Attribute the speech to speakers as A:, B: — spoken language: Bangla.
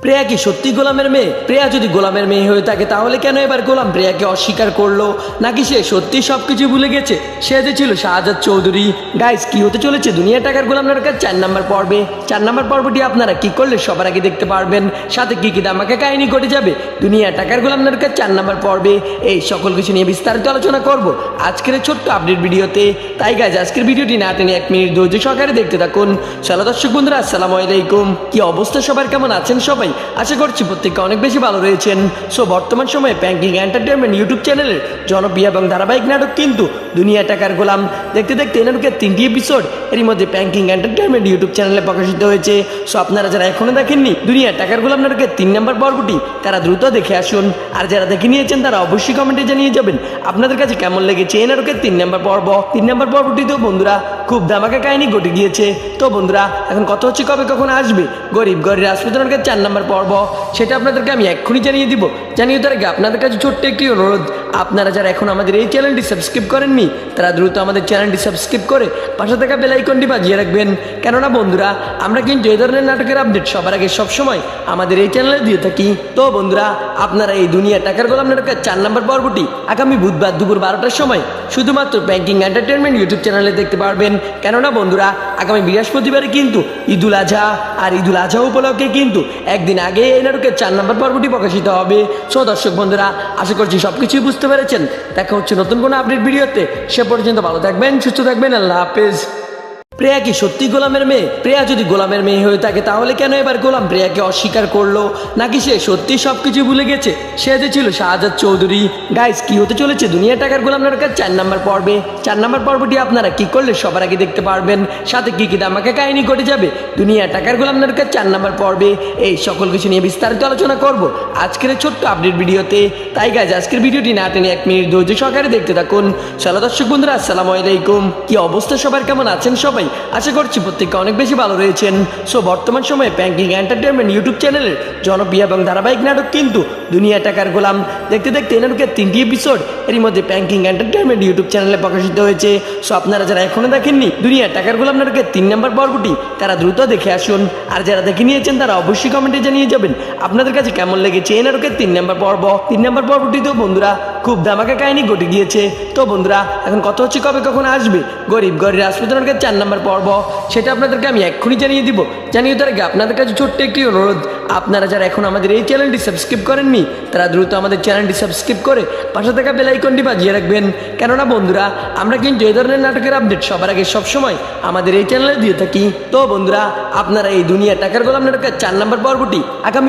A: প্রিয়া কি সত্যি গোলামের মেয়ে? প্রিয়া যদি গোলামের মেয়ে হয়ে থাকে তাহলে কেন এবার গোলাম প্রিয়াকে অস্বীকার করলো? নাকি সে সত্যি সবকিছু ভুলে গেছে? সে যে ছিল শাহজাদ চৌধুরী। গাইস, কি হতে চলেছে দুনিয়া টাকার গোলাম নাটকের 4 নম্বর পর্বে? 4 নম্বর পর্বটি আপনারা কি করলে সবার আগে দেখতে পারবেন, সাথে কি কি ধামাকা কাহিনী ঘটে যাবে দুনিয়া টাকার গোলাম নাটকের 4 নম্বর পর্বে, এই সকল কিছু নিয়ে বিস্তারিত আলোচনা করব আজকের এই ছোট্ট আপডেট ভিডিওতে। তাই গাইস, আজকের ভিডিওটি না টেনে 1 মিনিট ধৈর্য সহকারে দেখতে থাকুন। চলো দর্শক বন্ধুরা, আসসালামু আলাইকুম। কি অবস্থা সবার, কেমন আছেন সবাই? আশা করছি প্রত্যেকে অনেক বেশি ভালো রয়েছেন। সো বর্তমান সময়ে প্যাঙ্কিং এন্টারটেনমেন্ট ইউটিউব চ্যানেলের জনপ্রিয় এবং ধারাবাহিক নাটক কিন্তু দুনিয়া টাকার গোলাম দেখতে দেখতে এই নাটকের 3টি এপিসোড এরই মধ্যে প্যাঙ্কিং এন্টারটেনমেন্ট ইউটিউব চ্যানেলে প্রকাশিত হয়েছে। সো আপনারা যারা এখনো দেখেননি দুনিয়া টাকার গোলাম নাটকের 3 নম্বর পর্বটি, তারা দ্রুত দেখে আসুন। আর যারা দেখে নিয়েছেন তারা অবশ্যই কমেন্টে জানিয়ে যাবেন আপনাদের কাছে কেমন লেগেছে এই নাটকের 3 নম্বর পর্ব। 3 নম্বর পর্বটিতেও বন্ধুরা খুব ধামাকা কাহিনী ঘটে গিয়েছে। তো বন্ধুরা, এখন কত হচ্ছে কবে কখন আসবে গরিব গরিব রাজপুত নাটকের 4 নম্বর পর্ব, সেটা আপনাদেরকে আমি এক্ষুনি জানিয়ে দিব। জানিয়ে তার আগে আপনাদের কাছে ছোট্ট একটি অনুরোধ, আপনারা যারা এখন আমাদের এই চ্যানেলটি সাবস্ক্রাইব করেননি তারা দ্রুত আমাদের চ্যানেলটি সাবস্ক্রাইব করে পাশে থাকা বেল আইকনটি বাজিয়ে রাখবেন। কেননা বন্ধুরা, আমরা কিন্তু এই ধরনের নাটকের আপডেট সবার আগে সবসময় আমাদের এই চ্যানেলে দিয়ে থাকি। তো বন্ধুরা, আপনারা এই দুনিয়া টাকার গোলাম নাটকের 4 নম্বর পর্বটি আগামী বুধবার দুপুর 12টার সময় শুধুমাত্র ব্যাংকিং এন্টারটেনমেন্ট ইউটিউব চ্যানেলে দেখতে পারবেন। কেননা বন্ধুরা, আগামী বৃহস্পতিবারে কিন্তু ঈদুল আজহা, আর ঈদুল আজহা উপলক্ষে কিন্তু একদিন আগে এই নাটকের 4 নম্বর পর্বটি প্রকাশিত হবে। সো দর্শক বন্ধুরা, আশা করছি সবকিছুই বুঝতে পেরেছেন। দেখা হচ্ছে নতুন কোনো আপডেট ভিডিওতে। সে পর্যন্ত ভালো থাকবেন, সুস্থ থাকবেন। আল্লাহ হাফেজ। প্রিয়া কি সত্যি গোলামের মেয়ে? প্রিয়া যদি গোলামের মেয়ে হয়ে থাকে তাহলে কেন এবার গোলাম প্রিয়াকে অস্বীকার করলো? নাকি সে সত্যি সবকিছু ভুলে গেছে? সে যে ছিল শাহজাদ চৌধুরী। গাইস, কি হতে চলেছে দুনিয়া টাকার গোলাম নাটকের 4 নম্বর পর্বে? 4 নম্বর পর্বটি আপনারা কি করলে সবার আগে দেখতে পারবেন, সাথে কি কি ধামাকা কাহিনী ঘটে যাবে দুনিয়া টাকার গোলাম নাটকের 4 নম্বর পর্বে, এই সকল কিছু নিয়ে বিস্তারিত আলোচনা করব আজকের এই ছোট্ট আপডেট ভিডিওতে। তাই গাইস, আজকের ভিডিওটি না টেনে 1 মিনিট ধৈর্য সহকারে দেখতে থাকুন। চলো দর্শক বন্ধুরা, আসসালামু আলাইকুম। কি অবস্থা সবার, কেমন আছেন সবাই? আশা করছি প্রত্যেকে অনেক বেশি ভালো রয়েছেন। সো বর্তমান সময়ে প্যাঙ্কিং এন্টারটেনমেন্ট ইউটিউব চ্যানেলের জনপ্রিয় এবং ধারাবাহিক নাটক কিন্তু দুনিয়া টাকার গোলাম দেখতে দেখতে এই নাটকের 3টি এপিসোড এরই মধ্যে প্যাঙ্কিং এন্টারটেনমেন্ট ইউটিউব চ্যানেলে প্রকাশিত হয়েছে। সো আপনারা যারা এখনো দেখেননি দুনিয়া টাকার গোলাম নাটকের 3 নম্বর পর্বটি, তারা দ্রুত দেখে আসুন। আর যারা দেখে নিয়েছেন তারা অবশ্যই কমেন্টে জানিয়ে যাবেন আপনাদের কাছে কেমন লেগেছে এই নাটকের 3 নম্বর পর্ব। 3 নম্বর পর্বটিতেও বন্ধুরা খুব ধামাকা কাহিনী ঘটে গিয়েছে। তো বন্ধুরা, এখন কত হচ্ছে কবে কখন আসবে গরিব গরিব রাজপুত নাটকের 4 নম্বর পর্ব, সেটা আপনাদেরকে আমি এক্ষুনি জানিয়ে দিব। জানিয়ে তার আগে আপনাদের কাছে ছোট্ট একটি অনুরোধ, আপনারা যারা এখন আমাদের এই চ্যানেলটি সাবস্ক্রাইব করেননি তারা দ্রুত আমাদের চ্যানেলটি সাবস্ক্রাইব করে পাশে থাকা বেল আইকনটি বাজিয়ে রাখবেন। কেননা বন্ধুরা, আমরা কিন্তু এই ধরনের নাটকের আপডেট সবার আগে সবসময় আমাদের এই চ্যানেলে দিয়ে থাকি। তো বন্ধুরা, আপনারা এই দুনিয়া টাকার গোলাম নাটকের 4 নম্বর পর্বটি আগামী